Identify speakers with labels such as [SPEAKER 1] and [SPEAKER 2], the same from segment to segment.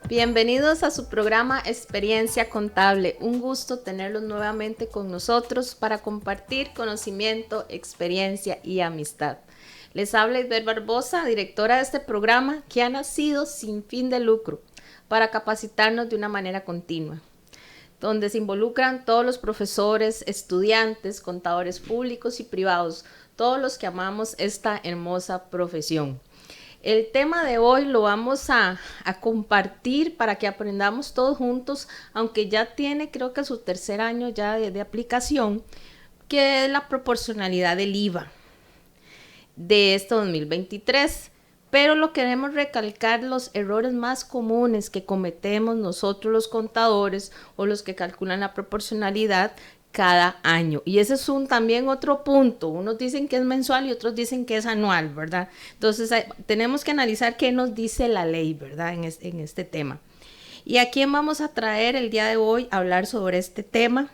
[SPEAKER 1] Bienvenidos a su programa Experiencia Contable. Un gusto tenerlos nuevamente con nosotros para compartir conocimiento, experiencia y amistad. Les habla Isabel Barbosa, directora de este programa que ha nacido sin fin de lucro para capacitarnos de una manera continua, donde se involucran todos los profesores, estudiantes, contadores públicos y privados, todos los que amamos esta hermosa profesión. El tema de hoy lo vamos a compartir para que aprendamos todos juntos, aunque ya tiene creo que su tercer año ya de aplicación, que es la proporcionalidad del IVA de este 2023. Pero lo queremos recalcar los errores más comunes que cometemos nosotros los contadores o los que calculan la proporcionalidad cada año. Y ese es también otro punto. Unos dicen que es mensual y otros dicen que es anual, ¿verdad? Entonces tenemos que analizar qué nos dice la ley, ¿verdad? En este tema. ¿Y a quién vamos a traer el día de hoy a hablar sobre este tema?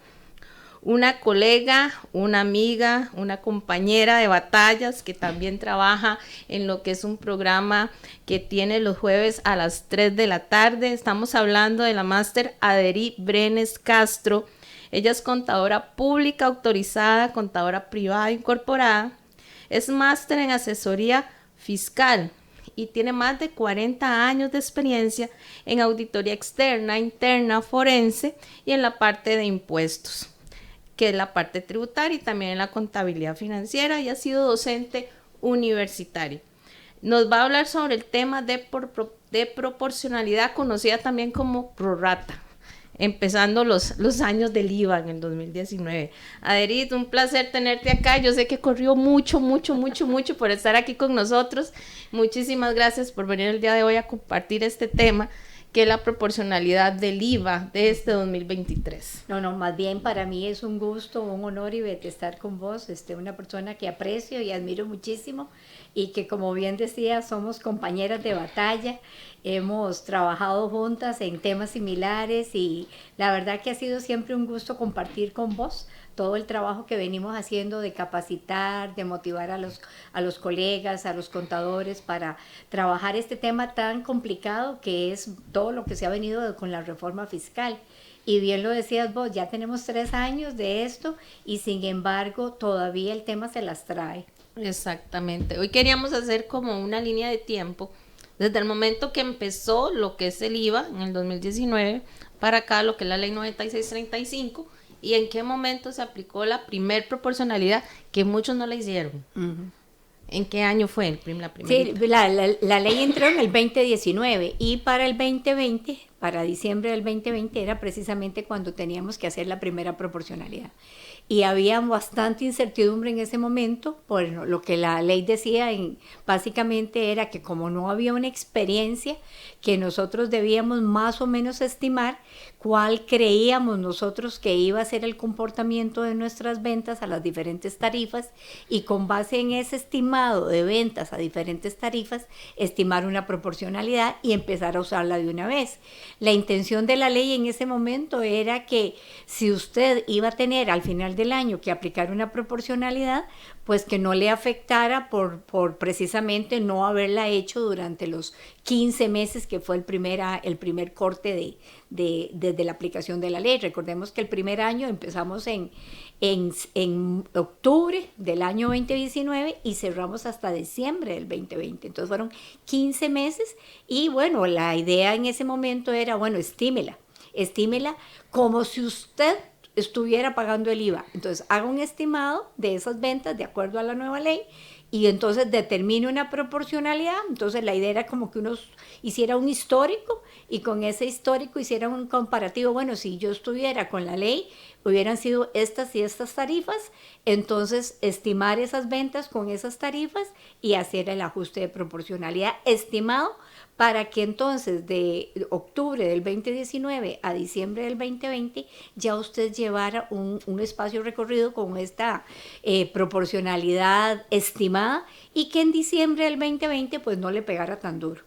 [SPEAKER 1] Una colega, una amiga, una compañera de batallas que también trabaja en lo que es un programa que tiene los jueves a las 3 de la tarde. Estamos hablando de la máster Aderí Brenes Castro. Ella es contadora pública autorizada, contadora privada incorporada, es máster en asesoría fiscal y tiene más de 40 años de experiencia en auditoría externa, interna, forense y en la parte de impuestos, que es la parte tributaria, y también en la contabilidad financiera, y ha sido docente universitario. Nos va a hablar sobre el tema de proporcionalidad, conocida también como prorrata, empezando los años del IVA en el 2019. Aderit, un placer tenerte acá. Yo sé que corrió mucho por estar aquí con nosotros. Muchísimas gracias por venir el día de hoy a compartir este tema, que es la proporcionalidad del IVA de este 2023.
[SPEAKER 2] No, más bien para mí es un gusto, un honor, Ivette, estar con vos, una persona que aprecio y admiro muchísimo y que, como bien decía, somos compañeras de batalla, hemos trabajado juntas en temas similares y la verdad que ha sido siempre un gusto compartir con vos todo el trabajo que venimos haciendo de capacitar, de motivar a los colegas, a los contadores para trabajar este tema tan complicado que es todo lo que se ha venido con la reforma fiscal. Y bien lo decías vos, ya tenemos 3 años de esto y sin embargo todavía el tema se las trae.
[SPEAKER 1] Exactamente. Hoy queríamos hacer como una línea de tiempo desde el momento que empezó lo que es el IVA en el 2019 para acá, lo que es la ley 9635, y en qué momento se aplicó la primer proporcionalidad, que muchos no la hicieron. ¿En qué año fue la primera?
[SPEAKER 2] Sí, la ley entró en el 2019 y para el 2020, para diciembre del 2020, era precisamente cuando teníamos que hacer la primera proporcionalidad. Y había bastante incertidumbre en ese momento, por lo que la ley decía básicamente era que como no había una experiencia, que nosotros debíamos más o menos estimar cuál creíamos nosotros que iba a ser el comportamiento de nuestras ventas a las diferentes tarifas y con base en ese estimado de ventas a diferentes tarifas, estimar una proporcionalidad y empezar a usarla de una vez. La intención de la ley en ese momento era que si usted iba a tener al final del año que aplicar una proporcionalidad, pues que no le afectara por precisamente no haberla hecho durante los 15 meses que fue el primer corte desde la aplicación de la ley. Recordemos que el primer año empezamos en octubre del año 2019 y cerramos hasta diciembre del 2020. Entonces fueron 15 meses y bueno, la idea en ese momento era, bueno, estímela como si usted estuviera pagando el IVA. Entonces haga un estimado de esas ventas de acuerdo a la nueva ley y entonces determine una proporcionalidad. Entonces la idea era como que uno hiciera un histórico y con ese histórico hiciera un comparativo. Bueno, si yo estuviera con la ley, hubieran sido estas y estas tarifas, entonces estimar esas ventas con esas tarifas y hacer el ajuste de proporcionalidad estimado para que entonces de octubre del 2019 a diciembre del 2020 ya usted llevara un espacio recorrido con esta proporcionalidad estimada y que en diciembre del 2020 pues no le pegara tan duro.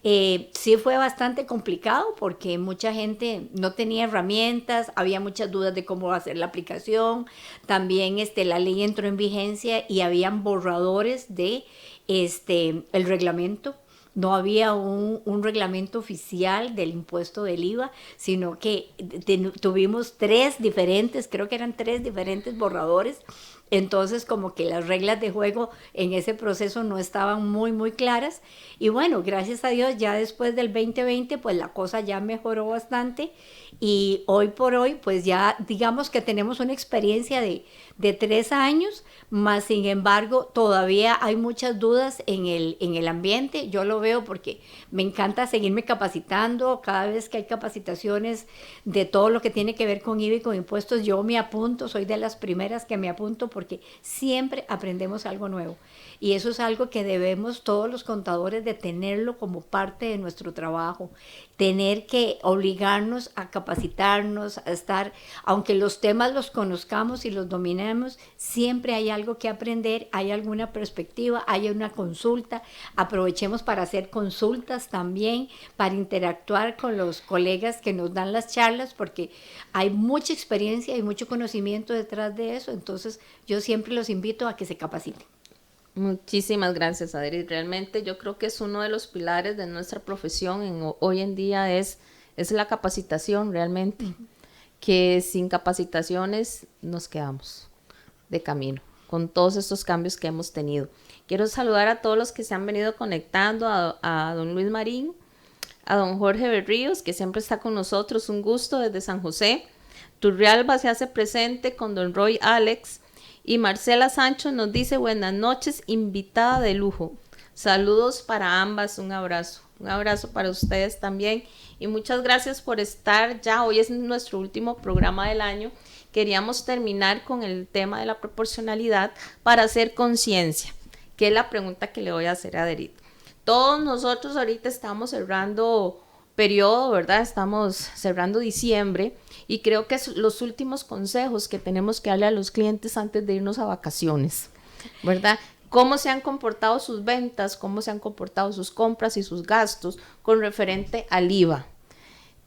[SPEAKER 2] Sí fue bastante complicado porque mucha gente no tenía herramientas, había muchas dudas de cómo hacer la aplicación, también la ley entró en vigencia y habían borradores de el reglamento no había un reglamento oficial del impuesto del IVA, sino que tuvimos creo que eran 3 diferentes borradores. Entonces, como que las reglas de juego en ese proceso no estaban muy claras. Y bueno, gracias a Dios, ya después del 2020, pues la cosa ya mejoró bastante. Y hoy por hoy, pues ya digamos que tenemos una experiencia de 3 años, más sin embargo, todavía hay muchas dudas en el ambiente. Yo lo veo porque me encanta seguirme capacitando. Cada vez que hay capacitaciones de todo lo que tiene que ver con IVA y con impuestos, yo me apunto, soy de las primeras que me apunto porque siempre aprendemos algo nuevo. Y eso es algo que debemos todos los contadores de tenerlo como parte de nuestro trabajo, tener que obligarnos a capacitarnos, a estar, aunque los temas los conozcamos y los dominemos, siempre hay algo que aprender, hay alguna perspectiva, hay una consulta. Aprovechemos para hacer consultas también, para interactuar con los colegas que nos dan las charlas, porque hay mucha experiencia y mucho conocimiento detrás de eso. Entonces yo siempre los invito a que se capaciten.
[SPEAKER 1] Muchísimas gracias, Adri. Realmente yo creo que es uno de los pilares de nuestra profesión hoy en día es la capacitación realmente, que sin capacitaciones nos quedamos de camino con todos estos cambios que hemos tenido. Quiero saludar a todos los que se han venido conectando, a don Luis Marín, a don Jorge Berríos, que siempre está con nosotros, un gusto desde San José. Turrialba se hace presente con don Roy Alex. Y Marcela Sancho nos dice, buenas noches, invitada de lujo. Saludos para ambas, un abrazo para ustedes también. Y muchas gracias por estar ya. Hoy es nuestro último programa del año. Queríamos terminar con el tema de la proporcionalidad para hacer conciencia, que es la pregunta que le voy a hacer a Aderito. Todos nosotros ahorita estamos cerrando periodo, ¿verdad? Estamos cerrando diciembre. Y creo que es los últimos consejos que tenemos que darle a los clientes antes de irnos a vacaciones, ¿verdad? Cómo se han comportado sus ventas, cómo se han comportado sus compras y sus gastos con referente al IVA.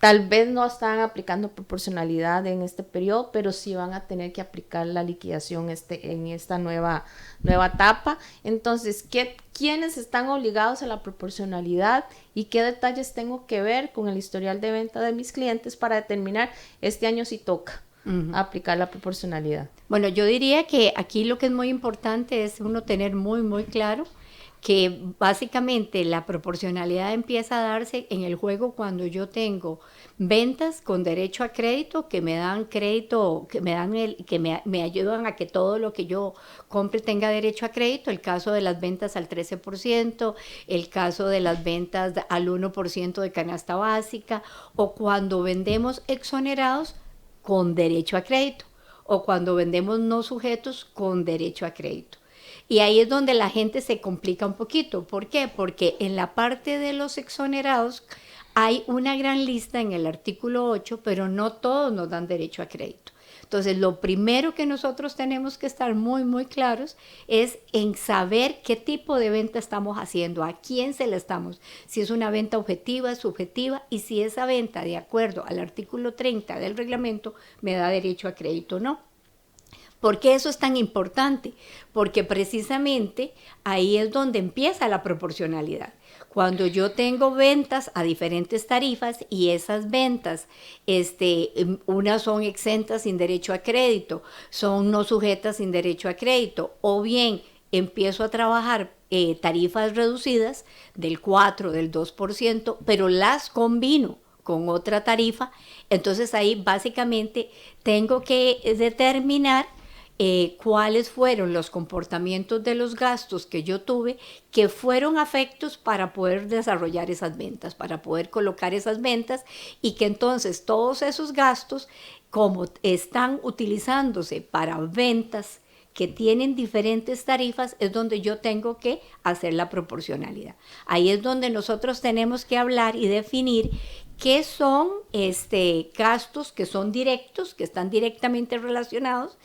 [SPEAKER 1] Tal vez no están aplicando proporcionalidad en este periodo, pero sí van a tener que aplicar la liquidación en esta nueva etapa. Entonces, ¿quiénes están obligados a la proporcionalidad y qué detalles tengo que ver con el historial de venta de mis clientes para determinar este año si toca aplicar la proporcionalidad?
[SPEAKER 2] Bueno, yo diría que aquí lo que es muy importante es uno tener muy claro que básicamente la proporcionalidad empieza a darse en el juego cuando yo tengo ventas con derecho a crédito que me dan crédito, me ayudan a que todo lo que yo compre tenga derecho a crédito. El caso de las ventas al 13%, el caso de las ventas al 1% de canasta básica, o cuando vendemos exonerados con derecho a crédito, o cuando vendemos no sujetos con derecho a crédito. Y ahí es donde la gente se complica un poquito. ¿Por qué? Porque en la parte de los exonerados hay una gran lista en el artículo 8, pero no todos nos dan derecho a crédito. Entonces, lo primero que nosotros tenemos que estar muy claros es en saber qué tipo de venta estamos haciendo, a quién se la estamos, si es una venta objetiva, subjetiva, y si esa venta, de acuerdo al artículo 30 del reglamento, me da derecho a crédito o no. ¿Por qué eso es tan importante? Porque precisamente ahí es donde empieza la proporcionalidad. Cuando yo tengo ventas a diferentes tarifas y esas ventas, unas son exentas sin derecho a crédito, son no sujetas sin derecho a crédito, o bien empiezo a trabajar tarifas reducidas del 4, del 2%, pero las combino con otra tarifa, entonces ahí básicamente tengo que determinar cuáles fueron los comportamientos de los gastos que yo tuve que fueron afectos para poder desarrollar esas ventas, para poder colocar esas ventas, y que entonces todos esos gastos, como están utilizándose para ventas que tienen diferentes tarifas, es donde yo tengo que hacer la proporcionalidad. Ahí es donde nosotros tenemos que hablar y definir qué son gastos que son directos, que están directamente relacionados,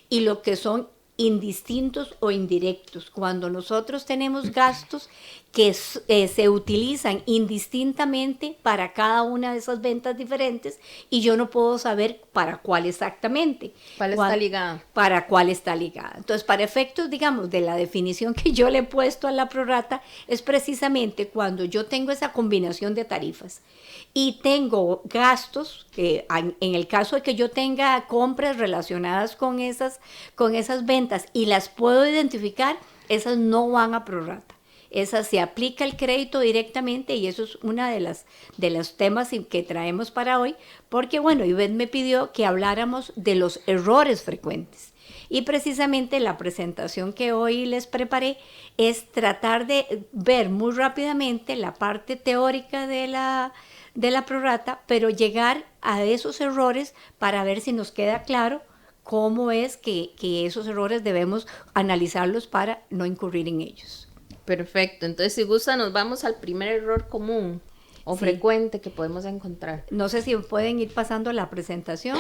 [SPEAKER 2] y lo que son indistintos o indirectos. Cuando nosotros tenemos gastos que se utilizan indistintamente para cada una de esas ventas diferentes y yo no puedo saber para cuál exactamente.
[SPEAKER 1] ¿Cuál está ligada?
[SPEAKER 2] Para cuál está ligada. Entonces, para efectos, digamos, de la definición que yo le he puesto a la prorrata, es precisamente cuando yo tengo esa combinación de tarifas y tengo gastos, que en el caso de que yo tenga compras relacionadas con esas ventas y las puedo identificar, esas no van a prorrata. Esa se aplica el crédito directamente y eso es una de los temas que traemos para hoy, porque bueno, Ivette me pidió que habláramos de los errores frecuentes. Y precisamente la presentación que hoy les preparé es tratar de ver muy rápidamente la parte teórica de la prorrata, pero llegar a esos errores para ver si nos queda claro cómo es que esos errores debemos analizarlos para no incurrir en ellos.
[SPEAKER 1] Perfecto, entonces si gusta nos vamos al primer error común o frecuente que podemos encontrar.
[SPEAKER 2] No sé si pueden ir pasando la presentación.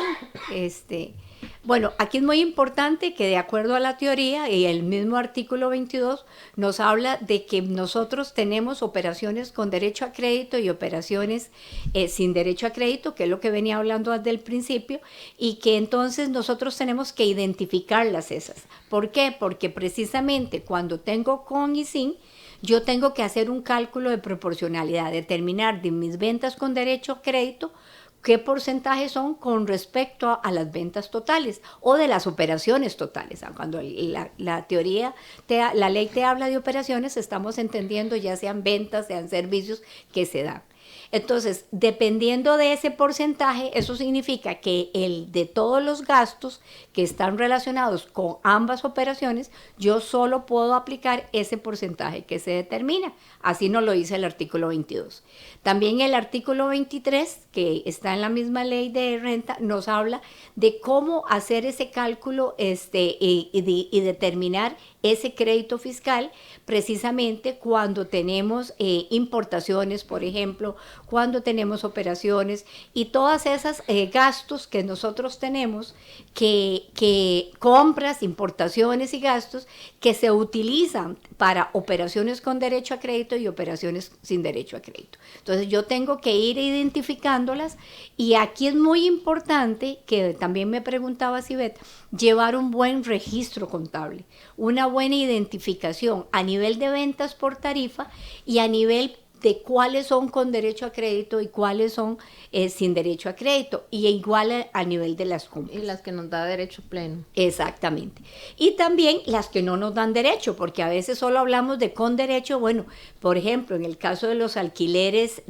[SPEAKER 2] Bueno, aquí es muy importante que de acuerdo a la teoría y el mismo artículo 22 nos habla de que nosotros tenemos operaciones con derecho a crédito y operaciones sin derecho a crédito, que es lo que venía hablando desde el principio, y que entonces nosotros tenemos que identificarlas esas. ¿Por qué? Porque precisamente cuando tengo con y sin, yo tengo que hacer un cálculo de proporcionalidad, determinar de mis ventas con derecho a crédito qué porcentaje son con respecto a las ventas totales o de las operaciones totales. Cuando la teoría, la ley te habla de operaciones, estamos entendiendo ya sean ventas, sean servicios que se dan. Entonces, dependiendo de ese porcentaje, eso significa que el de todos los gastos que están relacionados con ambas operaciones, yo solo puedo aplicar ese porcentaje que se determina. Así nos lo dice el artículo 22. También el artículo 23, que está en la misma ley de renta, nos habla de cómo hacer ese cálculo y determinar ese crédito fiscal precisamente cuando tenemos importaciones, por ejemplo, cuando tenemos operaciones y todas esas gastos que nosotros tenemos, que compras, importaciones y gastos que se utilizan para operaciones con derecho a crédito y operaciones sin derecho a crédito. Entonces yo tengo que ir identificándolas y aquí es muy importante, que también me preguntaba Ivette, llevar un buen registro contable, una buena identificación a nivel de ventas por tarifa y a nivel de cuáles son con derecho a crédito y cuáles son sin derecho a crédito, y igual a nivel de las compras.
[SPEAKER 1] Y las que nos da derecho pleno.
[SPEAKER 2] Exactamente. Y también las que no nos dan derecho, porque a veces solo hablamos de con derecho. Bueno, por ejemplo, en el caso de los alquileres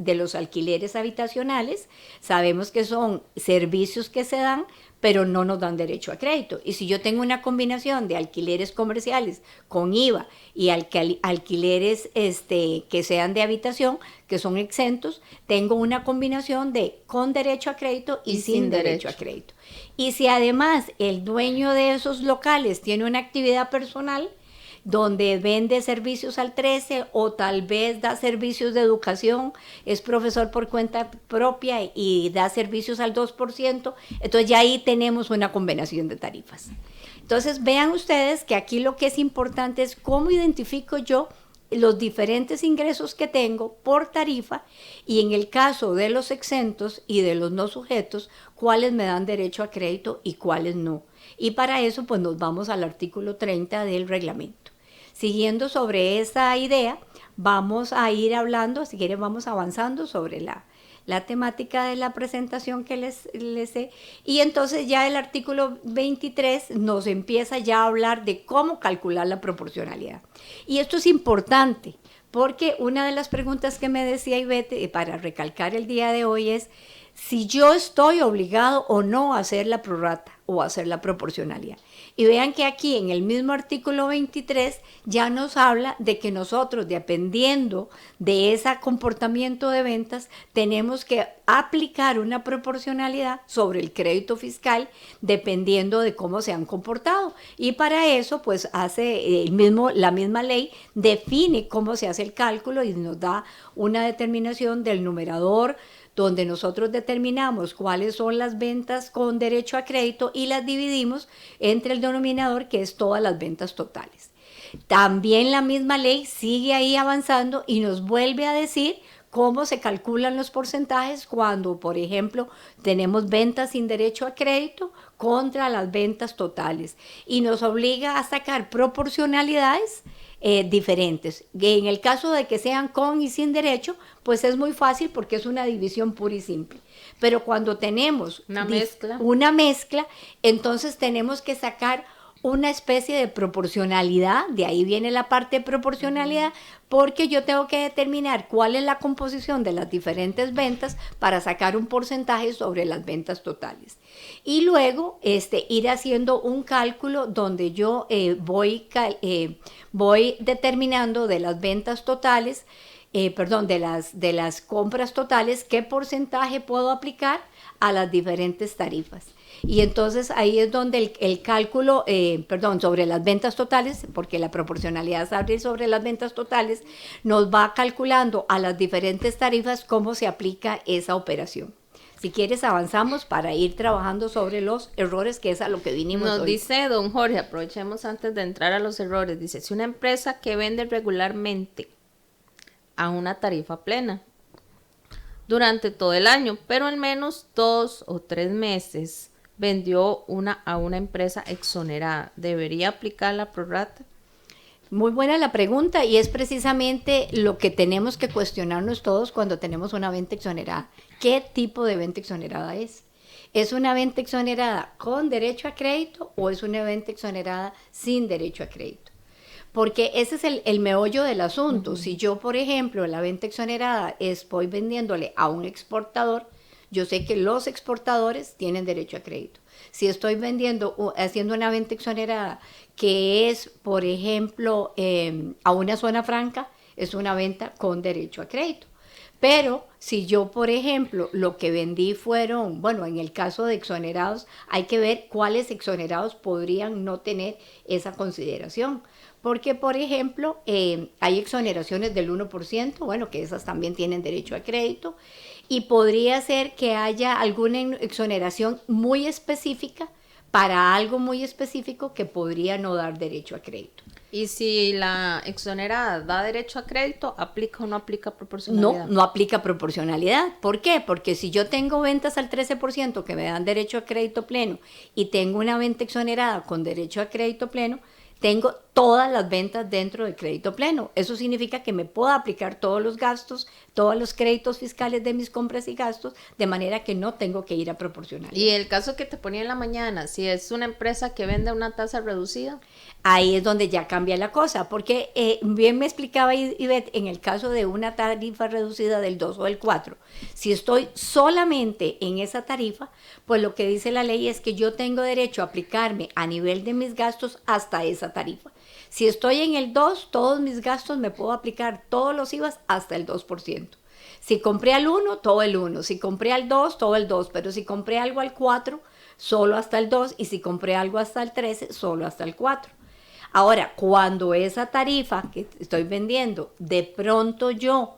[SPEAKER 2] habitacionales, sabemos que son servicios que se dan, pero no nos dan derecho a crédito. Y si yo tengo una combinación de alquileres comerciales con IVA y alquileres que sean de habitación, que son exentos, tengo una combinación de con derecho a crédito y sin derecho a crédito. Y si además el dueño de esos locales tiene una actividad personal, donde vende servicios al 13 o tal vez da servicios de educación, es profesor por cuenta propia y da servicios al 2%, entonces ya ahí tenemos una combinación de tarifas. Entonces vean ustedes que aquí lo que es importante es cómo identifico yo los diferentes ingresos que tengo por tarifa y en el caso de los exentos y de los no sujetos, cuáles me dan derecho a crédito y cuáles no. Y para eso pues nos vamos al artículo 30 del reglamento. Siguiendo sobre esa idea, vamos a ir hablando, si quieren vamos avanzando sobre la temática de la presentación que les he. Y entonces ya el artículo 23 nos empieza ya a hablar de cómo calcular la proporcionalidad. Y esto es importante, porque una de las preguntas que me decía Ivette, para recalcar el día de hoy, es si yo estoy obligado o no a hacer la prorrata o a hacer la proporcionalidad. Y vean que aquí en el mismo artículo 23 ya nos habla de que nosotros, dependiendo de ese comportamiento de ventas, tenemos que aplicar una proporcionalidad sobre el crédito fiscal dependiendo de cómo se han comportado. Y para eso, pues la misma ley define cómo se hace el cálculo y nos da una determinación del numerador, donde nosotros determinamos cuáles son las ventas con derecho a crédito y las dividimos entre el denominador, que es todas las ventas totales. También la misma ley sigue ahí avanzando y nos vuelve a decir cómo se calculan los porcentajes cuando, por ejemplo, tenemos ventas sin derecho a crédito contra las ventas totales y nos obliga a sacar proporcionalidades diferentes. En el caso de que sean con y sin derecho, pues es muy fácil porque es una división pura y simple. Pero cuando tenemos una mezcla, entonces tenemos que sacar una especie de proporcionalidad, de ahí viene la parte de proporcionalidad, porque yo tengo que determinar cuál es la composición de las diferentes ventas para sacar un porcentaje sobre las ventas totales. Y luego ir haciendo un cálculo donde yo voy determinando de las ventas totales, de las compras totales, qué porcentaje puedo aplicar a las diferentes tarifas. Y entonces ahí es donde el cálculo, sobre las ventas totales, porque la proporcionalidad sale sobre las ventas totales, nos va calculando a las diferentes tarifas cómo se aplica esa operación. Si quieres avanzamos para ir trabajando sobre los errores, que es a lo que vinimos hoy.
[SPEAKER 1] Nos dice don Jorge, aprovechemos antes de entrar a los errores, dice, si una empresa que vende regularmente a una tarifa plena durante todo el año, pero al menos 2 o 3 meses vendió a una empresa exonerada, ¿debería aplicar la prorrata?
[SPEAKER 2] Muy buena la pregunta y es precisamente lo que tenemos que cuestionarnos todos cuando tenemos una venta exonerada. ¿Qué tipo de venta exonerada es? ¿Es una venta exonerada con derecho a crédito o es una venta exonerada sin derecho a crédito? Porque ese es el meollo del asunto. Si yo, por ejemplo, la venta exonerada voy vendiéndole a un exportador, yo sé que los exportadores tienen derecho a crédito. Si estoy haciendo una venta exonerada que es, por ejemplo, a una zona franca, es una venta con derecho a crédito. Pero si yo, por ejemplo, lo que vendí fueron, en el caso de exonerados, hay que ver cuáles exonerados podrían no tener esa consideración. Porque, por ejemplo, hay exoneraciones del 1%, que esas también tienen derecho a crédito, y podría ser que haya alguna exoneración muy específica para algo muy específico que podría no dar derecho a crédito.
[SPEAKER 1] Y si la exonerada da derecho a crédito, ¿aplica o no aplica proporcionalidad?
[SPEAKER 2] No aplica proporcionalidad. ¿Por qué? Porque si yo tengo ventas al 13% que me dan derecho a crédito pleno y tengo una venta exonerada con derecho a crédito pleno, tengo todas las ventas dentro del crédito pleno. Eso significa que me puedo aplicar todos los gastos, todos los créditos fiscales de mis compras y gastos, de manera que no tengo que ir a proporcionalidad.
[SPEAKER 1] Y el caso que te ponía en la mañana, si es una empresa que vende a una tasa reducida,
[SPEAKER 2] ahí es donde ya cambia la cosa, porque bien me explicaba Ivette, en el caso de una tarifa reducida del 2 o del 4, si estoy solamente en esa tarifa, pues lo que dice la ley es que yo tengo derecho a aplicarme a nivel de mis gastos hasta esa tarifa. Si estoy en el 2, todos mis gastos me puedo aplicar todos los IVAs hasta el 2%. Si compré al 1, todo el 1. Si compré al 2, todo el 2. Pero si compré algo al 4, solo hasta el 2. Y si compré algo hasta el 13, solo hasta el 4. Ahora, cuando esa tarifa que estoy vendiendo, de pronto yo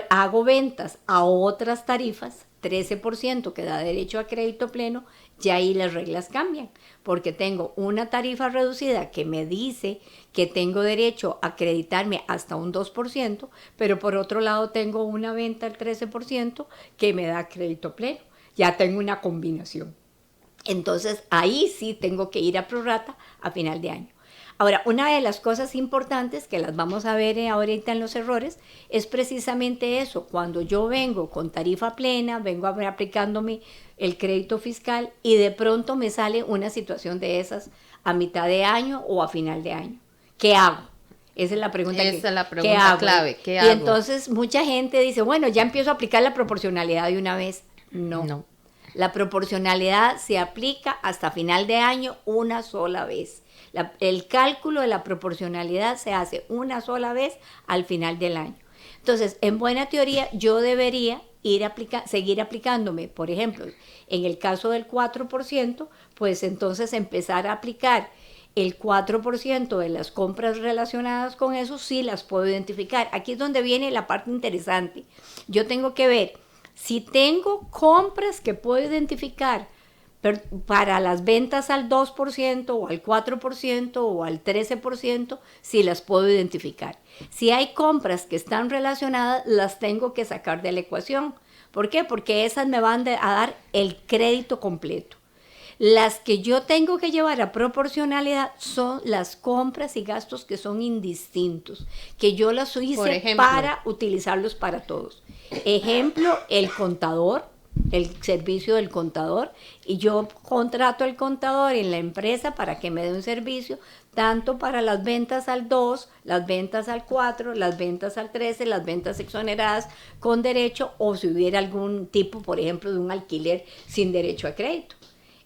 [SPEAKER 2] hago ventas a otras tarifas, 13% que da derecho a crédito pleno, ya ahí las reglas cambian, porque tengo una tarifa reducida que me dice que tengo derecho a acreditarme hasta un 2%, pero por otro lado tengo una venta al 13% que me da crédito pleno. Ya tengo una combinación. Entonces ahí sí tengo que ir a prorrata a final de año. Ahora, una de las cosas importantes que las vamos a ver ahorita en los errores es precisamente eso. Cuando yo vengo con tarifa plena, vengo aplicándome el crédito fiscal y de pronto me sale una situación de esas a mitad de año o a final de año. ¿Qué hago? Esa es la pregunta.
[SPEAKER 1] Esa es la pregunta clave. ¿Qué hago?
[SPEAKER 2] Y entonces mucha gente dice, bueno, ya empiezo a aplicar la proporcionalidad de una vez. No. La proporcionalidad se aplica hasta final de año una sola vez. El cálculo de la proporcionalidad se hace una sola vez al final del año. Entonces, en buena teoría, yo debería seguir aplicándome, por ejemplo, en el caso del 4%, pues entonces empezar a aplicar el 4% de las compras relacionadas con eso, sí las puedo identificar. Aquí es donde viene la parte interesante. Yo tengo que ver si tengo compras que puedo identificar Para las ventas al 2% o al 4% o al 13%, sí las puedo identificar. Si hay compras que están relacionadas, las tengo que sacar de la ecuación. ¿Por qué? Porque esas me van a dar el crédito completo. Las que yo tengo que llevar a proporcionalidad son las compras y gastos que son indistintos, que yo las hice para utilizarlos para todos. Ejemplo, el contador, el servicio del contador, y yo contrato al contador en la empresa para que me dé un servicio tanto para las ventas al 2, las ventas al 4, las ventas al 13, las ventas exoneradas con derecho, o si hubiera algún tipo, por ejemplo, de un alquiler sin derecho a crédito.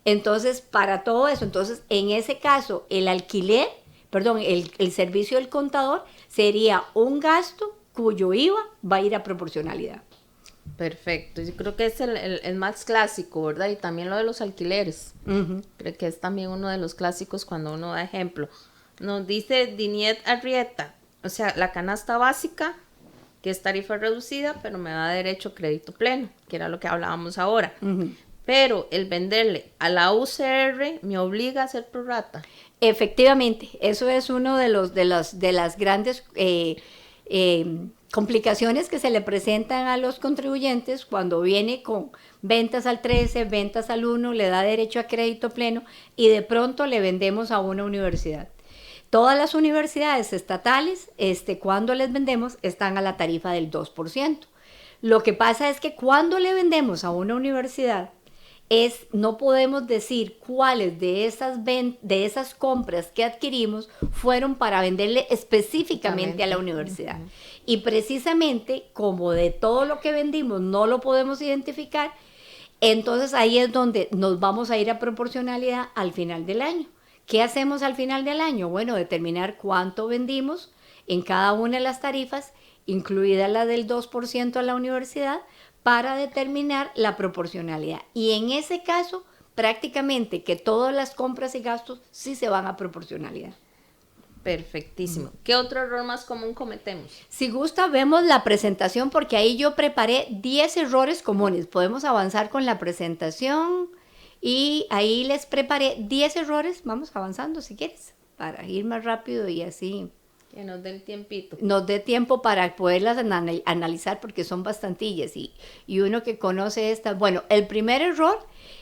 [SPEAKER 2] Entonces, para todo eso, entonces, en ese caso, el servicio del contador sería un gasto cuyo IVA va a ir a proporcionalidad.
[SPEAKER 1] Perfecto, yo creo que es el más clásico, ¿verdad? Y también lo de los alquileres. Creo que es también uno de los clásicos cuando uno da ejemplo. Nos dice Diniet Arrieta, o sea, la canasta básica, que es tarifa reducida, pero me da derecho a crédito pleno, que era lo que hablábamos ahora. Pero el venderle a la UCR me obliga a hacer prorrata.
[SPEAKER 2] Efectivamente, eso es uno de las grandes complicaciones que se le presentan a los contribuyentes cuando viene con ventas al 13, ventas al 1, le da derecho a crédito pleno y de pronto le vendemos a una universidad. Todas las universidades estatales, cuando les vendemos, están a la tarifa del 2%. Lo que pasa es que cuando le vendemos a una universidad, no podemos decir cuáles de esas compras que adquirimos fueron para venderle específicamente a la universidad. Y precisamente, como de todo lo que vendimos no lo podemos identificar, entonces ahí es donde nos vamos a ir a proporcionalidad al final del año. ¿Qué hacemos al final del año? Bueno, determinar cuánto vendimos en cada una de las tarifas, incluida la del 2% a la universidad, para determinar la proporcionalidad. Y en ese caso, prácticamente que todas las compras y gastos sí se van a proporcionalidad.
[SPEAKER 1] Perfectísimo. ¿Qué otro error más común cometemos?
[SPEAKER 2] Si gusta, vemos la presentación porque ahí yo preparé 10 errores comunes. Podemos avanzar con la presentación y ahí les preparé 10 errores. Vamos avanzando si quieres, para ir más rápido y así.
[SPEAKER 1] Que nos dé el tiempito.
[SPEAKER 2] Nos dé tiempo para poderlas analizar porque son bastantillas y uno que conoce estas. Bueno, el primer error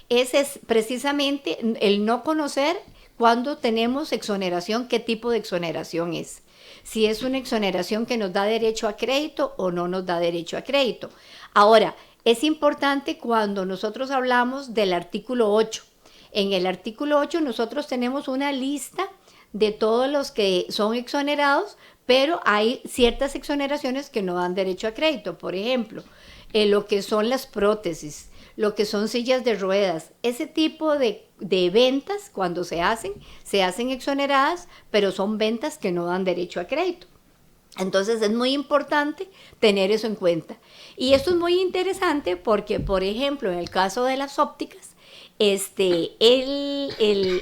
[SPEAKER 2] es precisamente el no conocer cuando tenemos exoneración, qué tipo de exoneración es. Si es una exoneración que nos da derecho a crédito o no nos da derecho a crédito. Ahora, es importante cuando nosotros hablamos del artículo 8. En el artículo 8 nosotros tenemos una lista de todos los que son exonerados, pero hay ciertas exoneraciones que no dan derecho a crédito. Por ejemplo, lo que son las prótesis, lo que son sillas de ruedas, ese tipo de ventas cuando se hacen exoneradas, pero son ventas que no dan derecho a crédito. Entonces es muy importante tener eso en cuenta. Y esto es muy interesante porque, por ejemplo, en el caso de las ópticas, el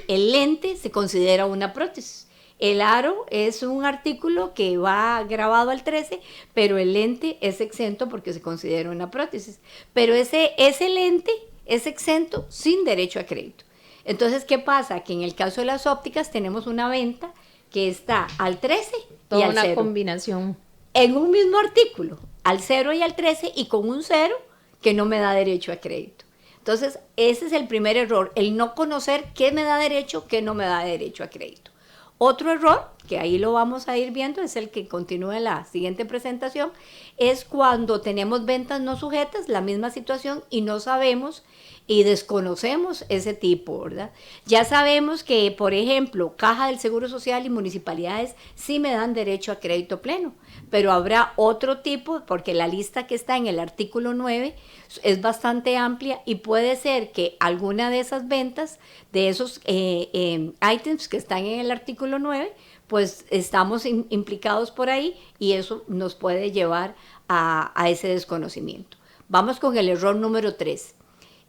[SPEAKER 2] lente se considera una prótesis. El aro es un artículo que va grabado al 13, pero el lente es exento porque se considera una prótesis. Pero ese lente es exento sin derecho a crédito. Entonces, ¿qué pasa? Que en el caso de las ópticas tenemos una venta que está al 13 y al 0.
[SPEAKER 1] Toda una combinación.
[SPEAKER 2] En un mismo artículo, al 0 y al 13 y con un 0 que no me da derecho a crédito. Entonces, ese es el primer error, el no conocer qué me da derecho, qué no me da derecho a crédito. Otro error, que ahí lo vamos a ir viendo, es el que continúa en la siguiente presentación, es cuando tenemos ventas no sujetas, la misma situación, y no sabemos y desconocemos ese tipo, ¿verdad? Ya sabemos que, por ejemplo, Caja del Seguro Social y municipalidades sí me dan derecho a crédito pleno, pero habrá otro tipo, porque la lista que está en el artículo 9 es bastante amplia y puede ser que alguna de esas ventas, de esos ítems que están en el artículo 9, pues estamos implicados por ahí y eso nos puede llevar a ese desconocimiento. Vamos con el error número 3.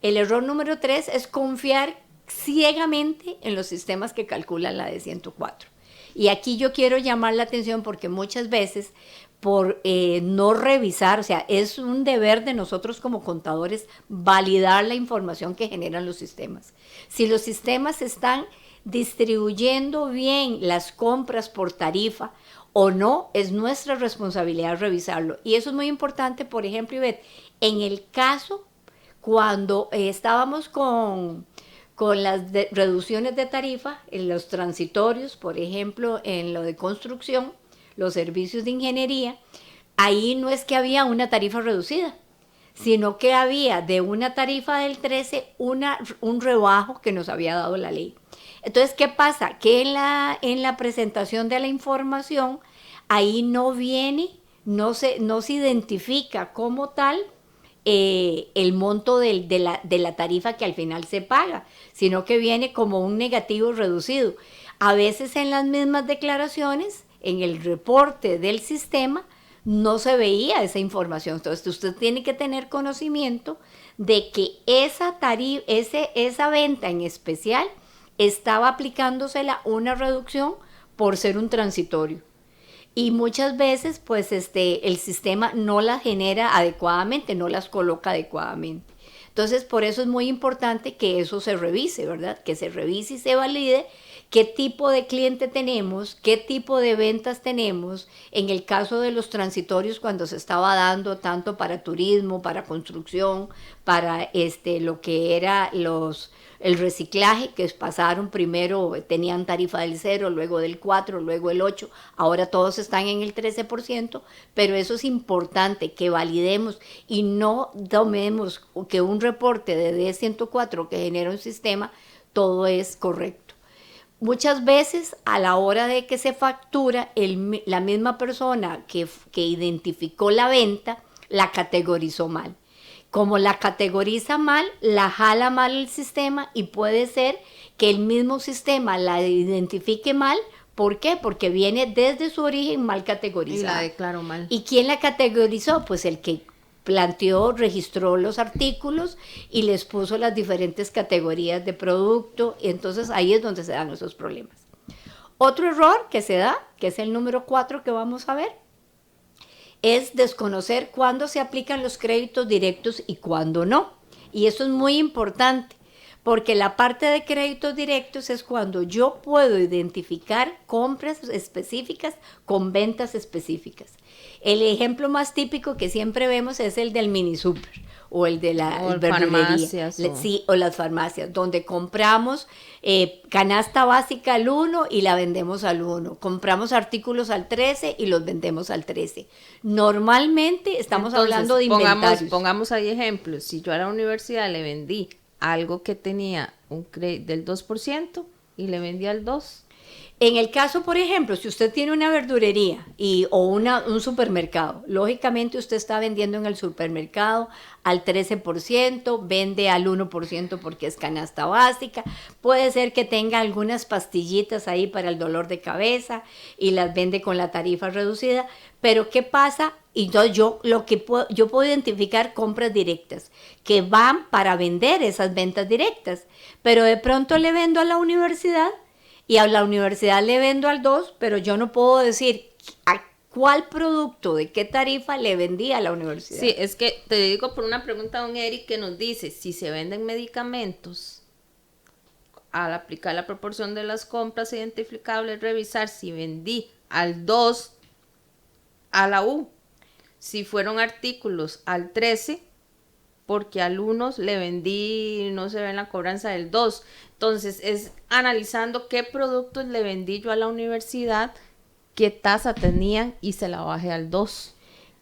[SPEAKER 2] El error número 3 es confiar ciegamente en los sistemas que calculan la de 104. Y aquí yo quiero llamar la atención porque muchas veces por no revisar, o sea, es un deber de nosotros como contadores validar la información que generan los sistemas. Si los sistemas están distribuyendo bien las compras por tarifa o no, es nuestra responsabilidad revisarlo. Y eso es muy importante, por ejemplo, Ivette, en el caso cuando estábamos con las reducciones de tarifa en los transitorios, por ejemplo, en lo de construcción, los servicios de ingeniería, ahí no es que había una tarifa reducida, sino que había de una tarifa del 13 un rebajo que nos había dado la ley. Entonces, ¿qué pasa? Que en la presentación de la información, ahí no viene, no se identifica como tal el monto de la tarifa que al final se paga, sino que viene como un negativo reducido. A veces en las mismas declaraciones, en el reporte del sistema, no se veía esa información. Entonces usted tiene que tener conocimiento de que esa venta en especial estaba aplicándosela una reducción por ser un transitorio. Y muchas veces pues el sistema no las genera adecuadamente, no las coloca adecuadamente. Entonces por eso es muy importante que eso se revise, ¿verdad? Que se revise y se valide qué tipo de cliente tenemos, qué tipo de ventas tenemos. En el caso de los transitorios, cuando se estaba dando tanto para turismo, para construcción, para lo que era el reciclaje, que pasaron primero, tenían tarifa del 0, luego del 4, luego el 8, ahora todos están en el 13%, pero eso es importante, que validemos y no tomemos que un reporte de D104 que genera un sistema, todo es correcto. Muchas veces a la hora de que se factura, la misma persona que identificó la venta, la categorizó mal. Como la categoriza mal, la jala mal el sistema y puede ser que el mismo sistema la identifique mal. ¿Por qué? Porque viene desde su origen mal categorizada.
[SPEAKER 1] Y la declaró mal.
[SPEAKER 2] ¿Y quién la categorizó? Pues el que planteó, registró los artículos y les puso las diferentes categorías de producto, y entonces ahí es donde se dan esos problemas. Otro error que se da, que es el número 4 que vamos a ver, es desconocer cuándo se aplican los créditos directos y cuándo no. Y eso es muy importante, porque la parte de créditos directos es cuando yo puedo identificar compras específicas con ventas específicas. El ejemplo más típico que siempre vemos es el del mini super o el de la verdulería, sí, o las farmacias, donde compramos canasta básica al 1 y la vendemos al 1. Compramos artículos al 13 y los vendemos al 13. Normalmente estamos hablando de inventarios.
[SPEAKER 1] Pongamos ahí ejemplos. Si yo a la universidad le vendí algo que tenía un crédito del 2% y le vendí al 2%.
[SPEAKER 2] En el caso, por ejemplo, si usted tiene una verdurería o un supermercado, lógicamente usted está vendiendo en el supermercado al 13%, vende al 1% porque es canasta básica, puede ser que tenga algunas pastillitas ahí para el dolor de cabeza y las vende con la tarifa reducida, pero ¿qué pasa? Y entonces yo puedo identificar compras directas que van para vender esas ventas directas, pero de pronto le vendo a la universidad y a la universidad le vendo al 2, pero yo no puedo decir a cuál producto, de qué tarifa le vendí a la universidad.
[SPEAKER 1] Sí, es que te digo por una pregunta a don Eric que nos dice, si se venden medicamentos, al aplicar la proporción de las compras identificables, revisar si vendí al 2 a la U, si fueron artículos al 13, porque al 1 le vendí, no se ve en la cobranza del 2. Entonces es analizando qué productos le vendí yo a la universidad, qué tasa tenían y se la bajé al 2.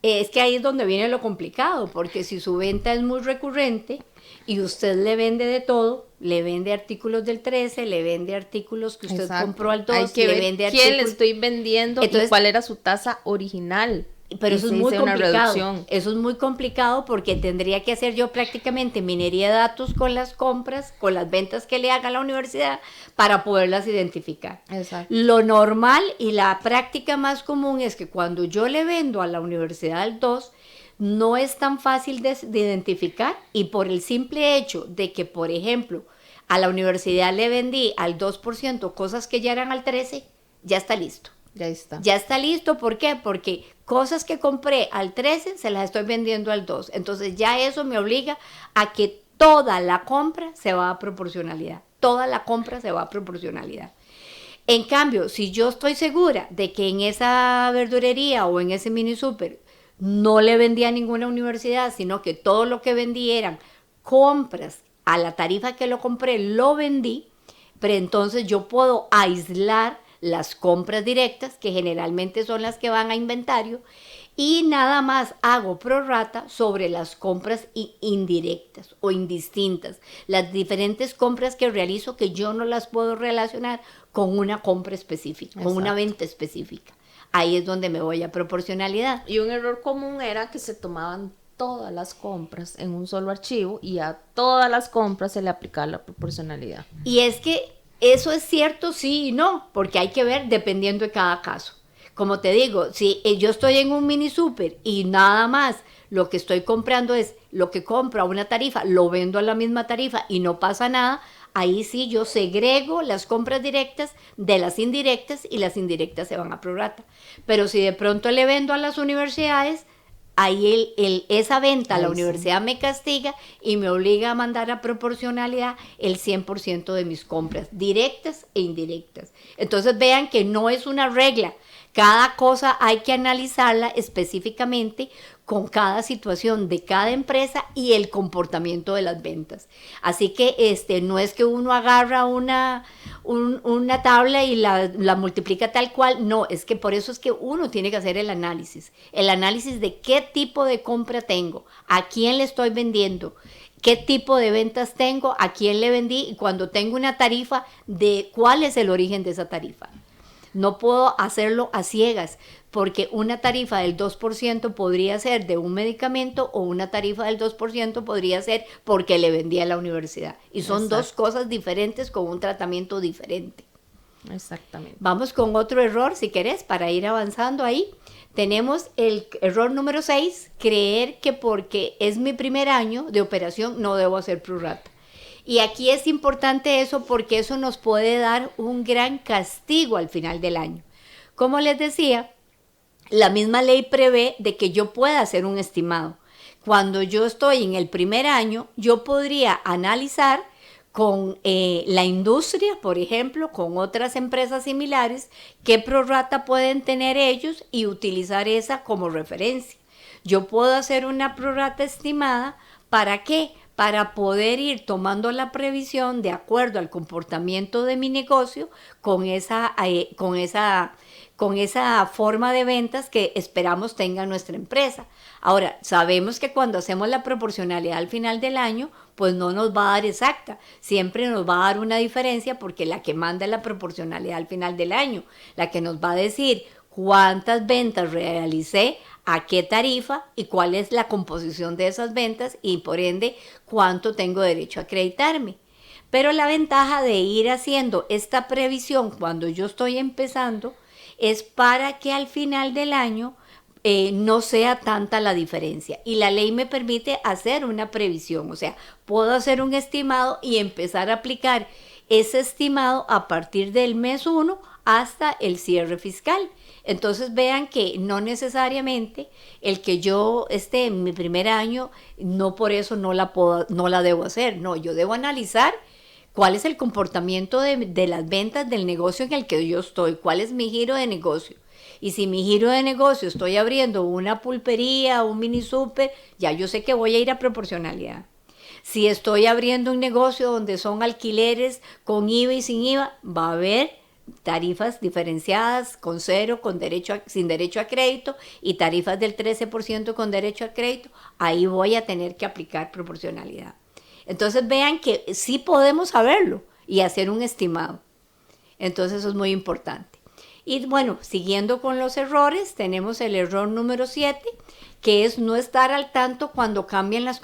[SPEAKER 2] Es que ahí es donde viene lo complicado, porque si su venta es muy recurrente y usted le vende de todo, le vende artículos del 13, le vende artículos que usted compró al 2,
[SPEAKER 1] hay que
[SPEAKER 2] le
[SPEAKER 1] ver
[SPEAKER 2] vende
[SPEAKER 1] quién le estoy vendiendo. Entonces, y cuál era su tasa original.
[SPEAKER 2] Pero eso es muy complicado. Eso es muy complicado porque tendría que hacer yo prácticamente minería de datos con las compras, con las ventas que le haga la universidad para poderlas identificar.
[SPEAKER 1] Exacto.
[SPEAKER 2] Lo normal y la práctica más común es que cuando yo le vendo a la universidad al 2, no es tan fácil de identificar, y por el simple hecho de que, por ejemplo, a la universidad le vendí al 2% cosas que ya eran al 13, ya está listo.
[SPEAKER 1] Ya está.
[SPEAKER 2] Ya está listo, ¿por qué? Porque cosas que compré al 13 se las estoy vendiendo al 2. Entonces ya eso me obliga a que toda la compra se va a proporcionalidad. Toda la compra se va a proporcionalidad. En cambio, si yo estoy segura de que en esa verdurería o en ese mini super no le vendí a ninguna universidad, sino que todo lo que vendí eran compras a la tarifa que lo compré, lo vendí, pero entonces yo puedo aislar las compras directas, que generalmente son las que van a inventario, y nada más hago prorrata sobre las compras indirectas o indistintas, las diferentes compras que realizo que yo no las puedo relacionar con una compra específica, con una venta específica. Ahí es donde me voy a proporcionalidad.
[SPEAKER 1] Y un error común era que se tomaban todas las compras en un solo archivo y a todas las compras se le aplicaba la proporcionalidad.
[SPEAKER 2] Y es que eso es cierto sí y no, porque hay que ver dependiendo de cada caso. Como te digo, si yo estoy en un mini super y nada más lo que estoy comprando es lo que compro a una tarifa, lo vendo a la misma tarifa y no pasa nada, ahí sí yo segrego las compras directas de las indirectas y las indirectas se van a prorrata. Pero si de pronto le vendo a las universidades, ahí esa venta a la universidad me castiga y me obliga a mandar a proporcionalidad el 100% de mis compras, directas e indirectas. Entonces vean que no es una regla. Cada cosa hay que analizarla específicamente con cada situación de cada empresa y el comportamiento de las ventas. Así que no es que uno agarra una tabla y la multiplica tal cual, no, es que por eso es que uno tiene que hacer el análisis de qué tipo de compra tengo, a quién le estoy vendiendo, qué tipo de ventas tengo, a quién le vendí y cuando tengo una tarifa, de cuál es el origen de esa tarifa. No puedo hacerlo a ciegas, porque una tarifa del 2% podría ser de un medicamento o una tarifa del 2% podría ser porque le vendí a la universidad. Y son dos cosas diferentes con un tratamiento diferente.
[SPEAKER 1] Exactamente.
[SPEAKER 2] Vamos con otro error, si querés, para ir avanzando ahí. Tenemos el error número 6, creer que porque es mi primer año de operación no debo hacer prorrata. Y aquí es importante eso porque eso nos puede dar un gran castigo al final del año. Como les decía, la misma ley prevé de que yo pueda hacer un estimado. Cuando yo estoy en el primer año, yo podría analizar con la industria, por ejemplo, con otras empresas similares, qué prorrata pueden tener ellos y utilizar esa como referencia. Yo puedo hacer una prorrata estimada, ¿para qué? Para poder ir tomando la previsión de acuerdo al comportamiento de mi negocio con esa forma de ventas que esperamos tenga nuestra empresa. Ahora, sabemos que cuando hacemos la proporcionalidad al final del año, pues no nos va a dar exacta, siempre nos va a dar una diferencia porque la que manda es la proporcionalidad al final del año, la que nos va a decir cuántas ventas realicé, a qué tarifa y cuál es la composición de esas ventas y por ende cuánto tengo derecho a acreditarme. Pero la ventaja de ir haciendo esta previsión cuando yo estoy empezando es para que al final del año no sea tanta la diferencia. Y la ley me permite hacer una previsión, o sea, puedo hacer un estimado y empezar a aplicar ese estimado a partir del mes 1 hasta el cierre fiscal. Entonces vean que no necesariamente el que yo esté en mi primer año, no por eso no la debo hacer. No, yo debo analizar cuál es el comportamiento de las ventas del negocio en el que yo estoy, cuál es mi giro de negocio. Y si mi giro de negocio estoy abriendo una pulpería, un mini súper, ya yo sé que voy a ir a proporcionalidad. Si estoy abriendo un negocio donde son alquileres con IVA y sin IVA, va a haber tarifas diferenciadas con 0, sin derecho a crédito y tarifas del 13% con derecho a crédito. Ahí voy a tener que aplicar proporcionalidad. Entonces vean que sí podemos saberlo y hacer un estimado. Entonces eso es muy importante. Y bueno, siguiendo con los errores, tenemos el error número 7, que es no estar al tanto cuando cambian las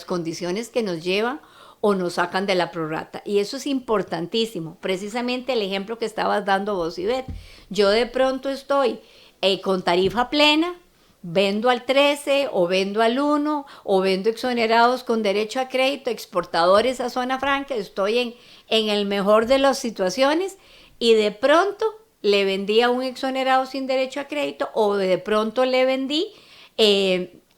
[SPEAKER 2] condiciones que nos llevan o nos sacan de la prorrata. Y eso es importantísimo. Precisamente el ejemplo que estabas dando vos, Ivette. Yo de pronto estoy con tarifa plena, vendo al 13 o vendo al 1 o vendo exonerados con derecho a crédito, exportadores a zona franca, estoy en el mejor de las situaciones y de pronto le vendí a un exonerado sin derecho a crédito o de pronto le vendí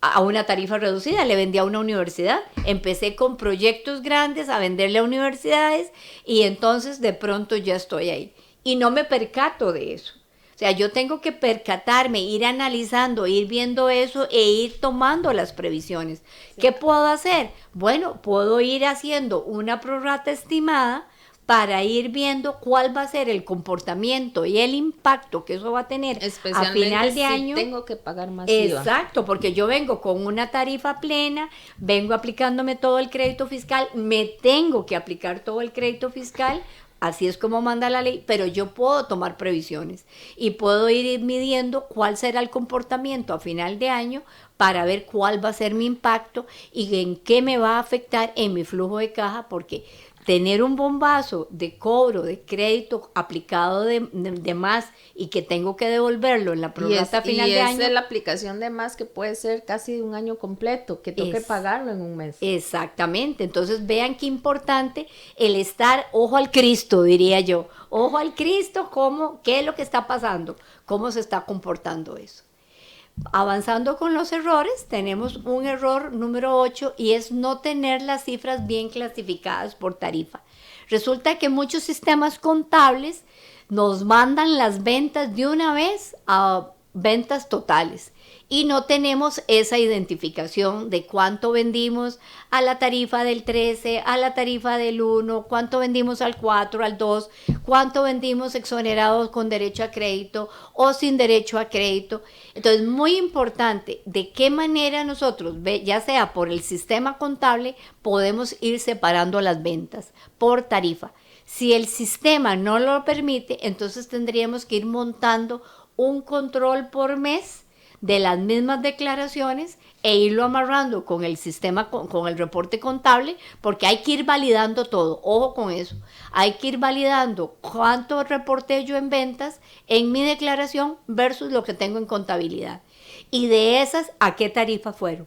[SPEAKER 2] a una tarifa reducida, le vendí a una universidad. Empecé con proyectos grandes a venderle a universidades y entonces de pronto ya estoy ahí. Y no me percato de eso. O sea, yo tengo que percatarme, ir analizando, ir viendo eso e ir tomando las previsiones. Sí. ¿Qué puedo hacer? Bueno, puedo ir haciendo una prorrata estimada para ir viendo cuál va a ser el comportamiento y el impacto que eso va a tener a final de año.
[SPEAKER 1] Tengo que pagar más
[SPEAKER 2] IVA. Exacto, porque yo vengo con una tarifa plena, vengo aplicándome todo el crédito fiscal, me tengo que aplicar todo el crédito fiscal. Así es como manda la ley, pero yo puedo tomar previsiones y puedo ir midiendo cuál será el comportamiento a final de año para ver cuál va a ser mi impacto y en qué me va a afectar en mi flujo de caja, porque tener un bombazo de cobro de crédito aplicado de más y que tengo que devolverlo en la prorrata final de año.
[SPEAKER 1] Y es la aplicación de más que puede ser casi de un año completo, que tengo que pagarlo en un mes.
[SPEAKER 2] Exactamente, entonces vean qué importante el estar ojo al Cristo, diría yo. Ojo al Cristo, qué es lo que está pasando, cómo se está comportando eso. Avanzando con los errores, tenemos un error número 8 y es no tener las cifras bien clasificadas por tarifa. Resulta que muchos sistemas contables nos mandan las ventas de una vez a ventas totales y no tenemos esa identificación de cuánto vendimos a la tarifa del 13, a la tarifa del 1, cuánto vendimos al 4, al 2, cuánto vendimos exonerados con derecho a crédito o sin derecho a crédito. Entonces, muy importante de qué manera nosotros, ya sea por el sistema contable, podemos ir separando las ventas por tarifa. Si el sistema no lo permite, entonces tendríamos que ir montando un control por mes de las mismas declaraciones e irlo amarrando con el sistema, con el reporte contable, porque hay que ir validando todo. Ojo con eso. Hay que ir validando cuánto reporté yo en ventas en mi declaración versus lo que tengo en contabilidad. Y de esas, ¿a qué tarifa fueron?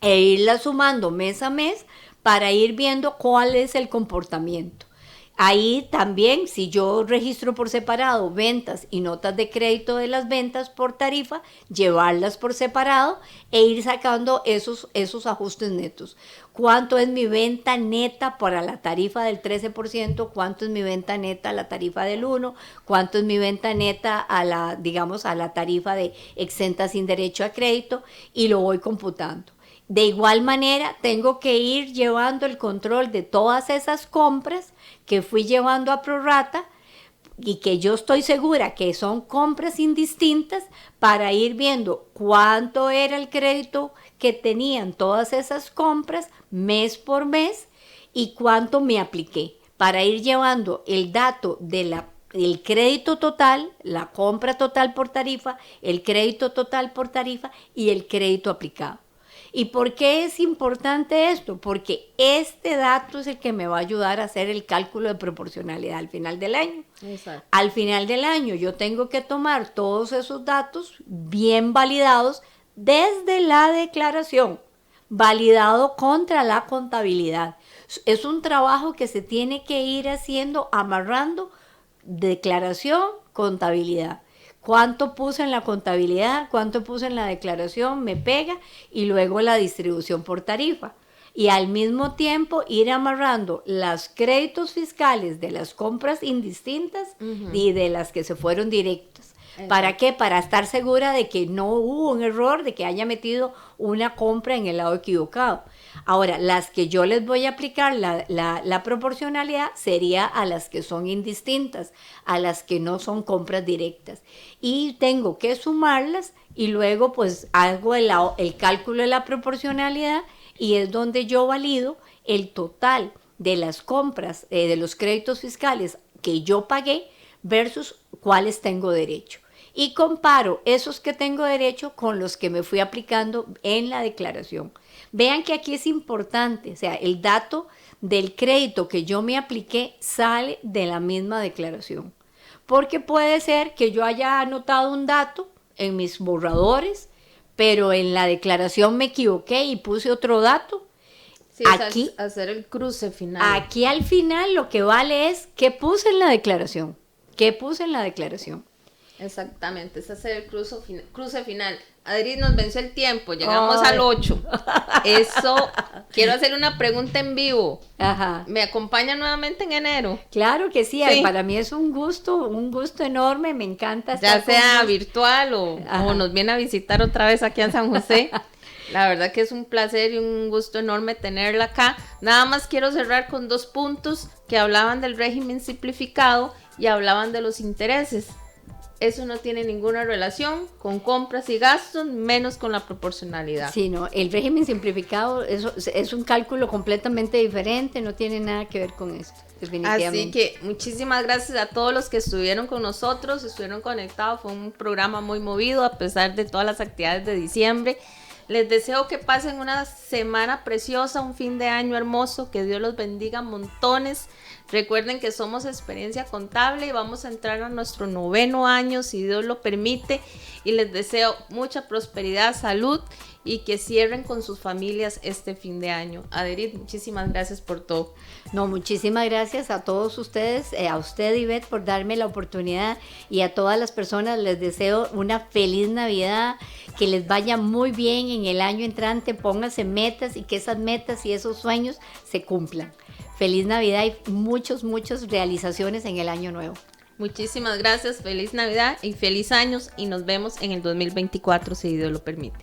[SPEAKER 2] E irlas sumando mes a mes para ir viendo cuál es el comportamiento. Ahí también, si yo registro por separado ventas y notas de crédito de las ventas por tarifa, llevarlas por separado e ir sacando esos ajustes netos. ¿Cuánto es mi venta neta para la tarifa del 13%? ¿Cuánto es mi venta neta a la tarifa del 1%? ¿Cuánto es mi venta neta a la tarifa de exenta sin derecho a crédito? Y lo voy computando. De igual manera, tengo que ir llevando el control de todas esas compras que fui llevando a prorrata y que yo estoy segura que son compras indistintas para ir viendo cuánto era el crédito que tenían todas esas compras mes por mes y cuánto me apliqué, para ir llevando el dato de el crédito total, la compra total por tarifa, el crédito total por tarifa y el crédito aplicado. ¿Y por qué es importante esto? Porque este dato es el que me va a ayudar a hacer el cálculo de proporcionalidad al final del año.
[SPEAKER 1] Exacto.
[SPEAKER 2] Al final del año yo tengo que tomar todos esos datos bien validados desde la declaración, validado contra la contabilidad. Es un trabajo que se tiene que ir haciendo, amarrando declaración, contabilidad. ¿Cuánto puse en la contabilidad? ¿Cuánto puse en la declaración? Me pega y luego la distribución por tarifa. Y al mismo tiempo ir amarrando los créditos fiscales de las compras indistintas y de las que se fueron directas. Exacto. ¿Para qué? Para estar segura de que no hubo un error, de que haya metido una compra en el lado equivocado. Ahora, las que yo les voy a aplicar la proporcionalidad sería a las que son indistintas, a las que no son compras directas. Y tengo que sumarlas y luego pues hago el cálculo de la proporcionalidad y es donde yo valido el total de las compras, de los créditos fiscales que yo pagué versus cuáles tengo derecho. Y comparo esos que tengo derecho con los que me fui aplicando en la declaración. Vean que aquí es importante, o sea, el dato del crédito que yo me apliqué sale de la misma declaración. Porque puede ser que yo haya anotado un dato en mis borradores, pero en la declaración me equivoqué y puse otro dato.
[SPEAKER 1] Sí, aquí, hacer el cruce final.
[SPEAKER 2] Aquí al final lo que vale es qué puse en la declaración. ¿Qué puse en la declaración?
[SPEAKER 1] Exactamente, ese es el cruce final. Adri, nos venció el tiempo, llegamos al 8. Eso, quiero hacer una pregunta en vivo.
[SPEAKER 2] Ajá.
[SPEAKER 1] ¿Me acompaña nuevamente en enero?
[SPEAKER 2] Claro que sí,
[SPEAKER 1] Sí.
[SPEAKER 2] para mí es un gusto enorme, me encanta estar
[SPEAKER 1] Ya sea
[SPEAKER 2] con vos.
[SPEAKER 1] virtual o nos viene a visitar otra vez aquí en San José. La verdad que es un placer y un gusto enorme tenerla acá. Nada más quiero cerrar con 2 puntos que hablaban del régimen simplificado y hablaban de los intereses. Eso no tiene ninguna relación con compras y gastos, menos con la proporcionalidad.
[SPEAKER 2] Sí, no, el régimen simplificado es un cálculo completamente diferente, no tiene nada que ver con esto, definitivamente.
[SPEAKER 1] Así que muchísimas gracias a todos los que estuvieron con nosotros, estuvieron conectados. Fue un programa muy movido a pesar de todas las actividades de diciembre. Les deseo que pasen una semana preciosa, un fin de año hermoso, que Dios los bendiga montones. Recuerden que somos Experiencia Contable y vamos a entrar a nuestro 9º año, si Dios lo permite. Y les deseo mucha prosperidad, salud y que cierren con sus familias este fin de año. Aderit, muchísimas gracias por todo.
[SPEAKER 2] No, muchísimas gracias a todos ustedes, a usted Ivette por darme la oportunidad y a todas las personas les deseo una feliz Navidad, que les vaya muy bien en el año entrante, pónganse metas y que esas metas y esos sueños se cumplan. Feliz Navidad y muchas realizaciones en el año nuevo.
[SPEAKER 1] Muchísimas gracias, feliz Navidad y feliz años y nos vemos en el 2024 si Dios lo permite.